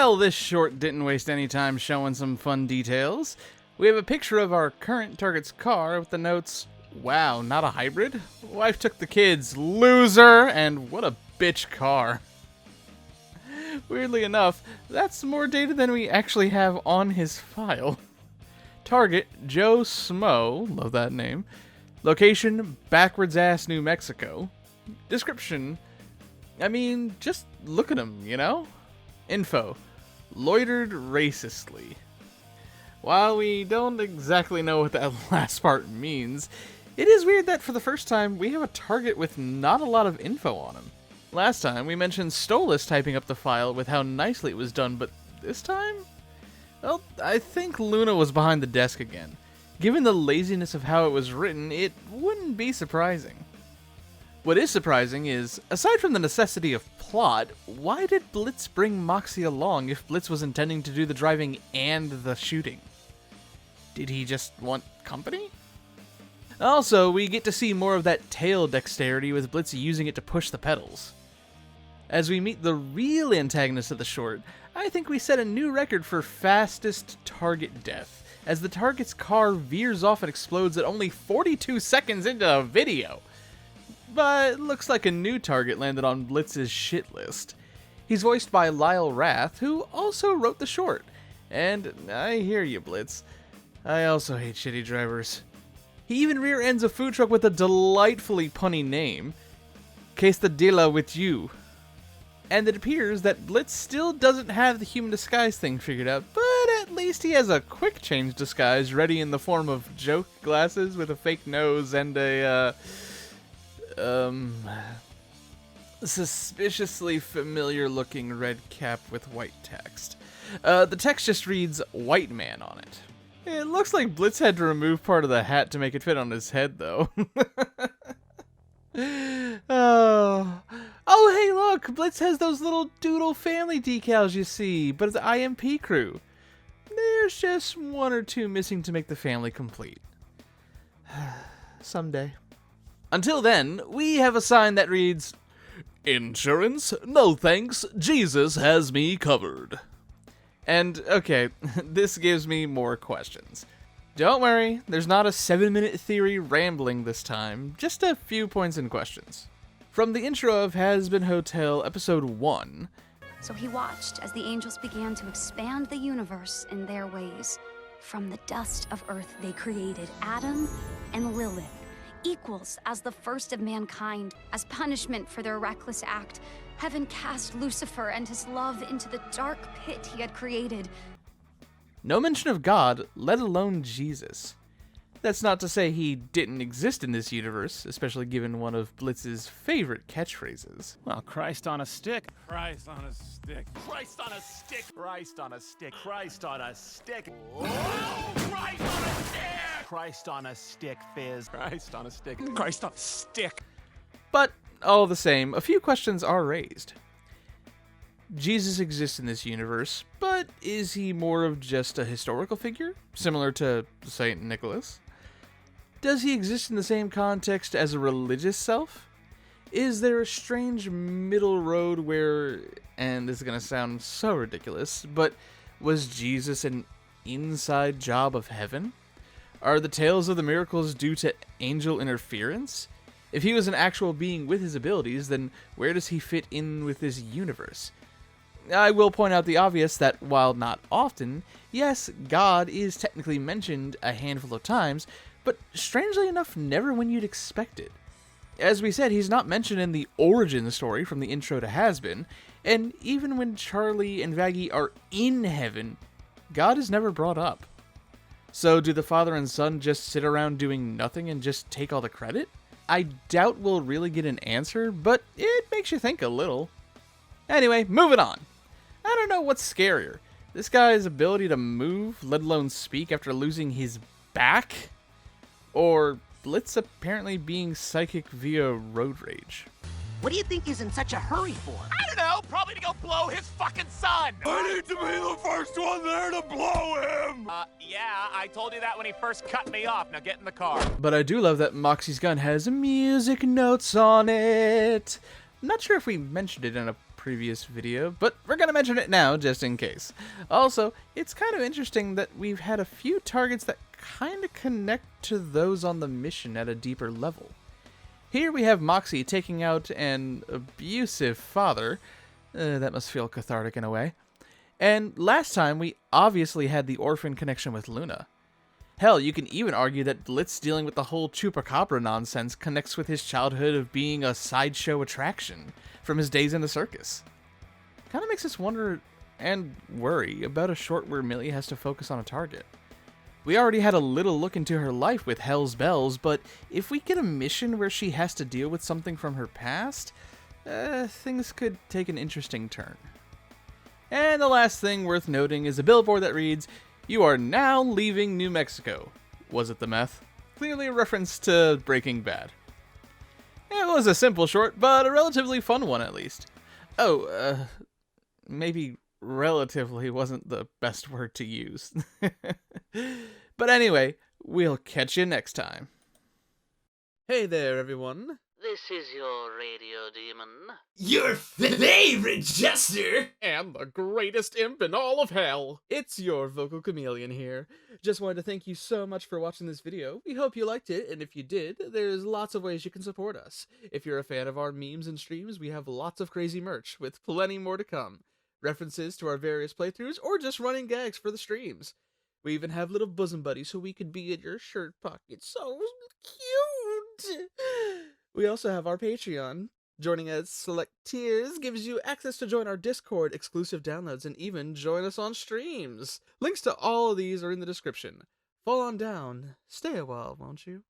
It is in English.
Well, this short didn't waste any time showing some fun details. We have a picture of our current target's car with the notes, "Wow, not a hybrid? Wife took the kids, loser, and what a bitch car." Weirdly enough, that's more data than we actually have on his file. Target, Joe Smo, love that name. Location, backwards ass New Mexico. Description, I mean, just look at him, you know? Info, loitered racistly. While we don't exactly know what that last part means, it is weird that for the first time we have a target with not a lot of info on him. Last time we mentioned Stolas typing up the file with how nicely it was done, but this time? Well, I think Loona was behind the desk again. Given the laziness of how it was written, it wouldn't be surprising. What is surprising is, aside from the necessity of plot, why did Blitz bring Moxxie along if Blitz was intending to do the driving and the shooting? Did he just want company? Also, we get to see more of that tail dexterity with Blitz using it to push the pedals. As we meet the real antagonist of the short, I think we set a new record for fastest target death, as the target's car veers off and explodes at only 42 seconds into the video. But it looks like a new target landed on Blitz's shit list. He's voiced by Lyle Rath, who also wrote the short. And I hear you, Blitz. I also hate shitty drivers. He even rear ends a food truck with a delightfully punny name, Quesadilla with you. And it appears that Blitz still doesn't have the human disguise thing figured out, but at least he has a quick change disguise ready in the form of joke glasses with a fake nose and a, suspiciously familiar looking red cap with white text. The text just reads "white man" on it. It looks like Blitz had to remove part of the hat to make it fit on his head, though. Oh, hey, look! Blitz has those little doodle family decals you see, but it's the IMP crew. There's just one or two missing to make the family complete. Someday. Until then, we have a sign that reads, "Insurance? No thanks, Jesus has me covered." And, okay, this gives me more questions. Don't worry, there's not a 7-minute theory rambling this time, just a few points and questions. From the intro of Hazbin Hotel, Episode 1. So he watched as the angels began to expand the universe in their ways. From the dust of earth they created Adam and Lilith, equals as the first of mankind. As punishment for their reckless act, heaven cast Lucifer and his love into the dark pit he had created. No mention of God, let alone Jesus. That's not to say he didn't exist in this universe, especially given one of Blitz's favorite catchphrases. Well, Christ on a stick. Christ on a stick. Christ on a stick. Christ on a stick. Christ on a stick. Oh, Christ on a stick. Christ on a stick, Fizz. Christ on a stick. Christ on a stick. But, all the same, a few questions are raised. Jesus exists in this universe, but is he more of just a historical figure, similar to Saint Nicholas? Does he exist in the same context as a religious self? Is there a strange middle road where, and this is going to sound so ridiculous, but was Jesus an inside job of heaven? Are the tales of the miracles due to angel interference? If he was an actual being with his abilities, then where does he fit in with this universe? I will point out the obvious that, while not often, yes, God is technically mentioned a handful of times, but strangely enough, never when you'd expect it. As we said, he's not mentioned in the origin story from the intro to Hazbin, and even when Charlie and Vaggie are in heaven, God is never brought up. So do the father and son just sit around doing nothing and just take all the credit? I doubt we'll really get an answer, but it makes you think a little. Anyway, moving on. I don't know what's scarier. This guy's ability to move, let alone speak after losing his back? Or Blitz apparently being psychic via road rage? What do you think he's in such a hurry for? I don't know. Probably to go blow his fucking son. I need to be the first one there to blow him. Yeah, I told you that when he first cut me off. Now get in the car. But I do love that Moxxie's gun has music notes on it. I'm not sure if we mentioned it in a previous video, but we're gonna mention it now just in case. Also, it's kind of interesting that we've had a few targets that kind of connect to those on the mission at a deeper level. Here we have Moxxie taking out an abusive father. That must feel cathartic in a way. And last time we obviously had the orphan connection with Loona. Hell, you can even argue that Blitz dealing with the whole chupacabra nonsense connects with his childhood of being a sideshow attraction from his days in the circus. Kinda makes us wonder and worry about a short where Millie has to focus on a target. We already had a little look into her life with Hell's Bells, but if we get a mission where she has to deal with something from her past, things could take an interesting turn. And the last thing worth noting is a billboard that reads, "You are now leaving New Mexico." Was it the meth? Clearly a reference to Breaking Bad. It was a simple short, but a relatively fun one at least. Oh, maybe relatively wasn't the best word to use. But anyway, we'll catch you next time. Hey there, everyone. This is your radio demon. Your favorite jester! And the greatest imp in all of hell. It's your vocal chameleon here. Just wanted to thank you so much for watching this video. We hope you liked it, and if you did, there's lots of ways you can support us. If you're a fan of our memes and streams, we have lots of crazy merch, with plenty more to come. References to our various playthroughs, or just running gags for the streams. We even have little bosom buddies so we could be in your shirt pocket. So cute! We also have our Patreon. Joining at select tiers gives you access to join our Discord, exclusive downloads, and even join us on streams. Links to all of these are in the description. Fall on down. Stay a while, won't you?